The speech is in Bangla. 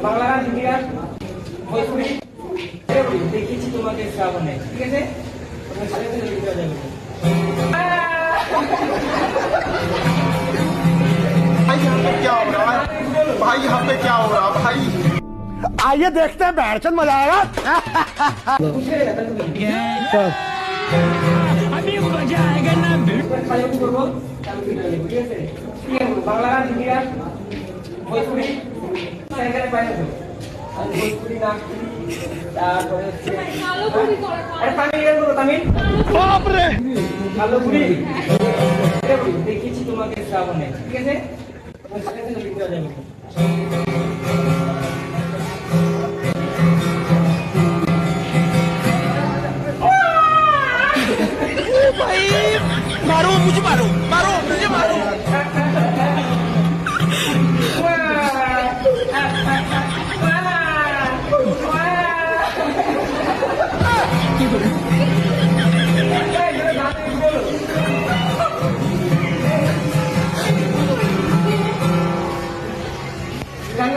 বাংলা গান, হিন্দি গান, ভোজপুরি দেখিয়েছি তোমাকে শ্রাবণে, ঠিক আছে? তোমার সাথে সাথে লিখে দেওয়া যাবে। भाई यहाँ पे क्या हो रहा है? भाई यहाँ पे क्या हो रहा है भाई? आइए देखते हैं बैठचंद मजा आएगा। अभी मजा आएगा ना। বাংলা গান, হিন্দি গান, ভোজপুরি ভোজপুরি না, তারপরে তামিল গান করবো, তামিল ভালো ঘুরি দেখিয়েছি তোমাকে শ্রাবণে, ঠিক আছে? তোমার সাথে সাথে লিখে দেওয়া যাবে। भाई मारो मुझे, मारो मारो मुझे, मारो। গান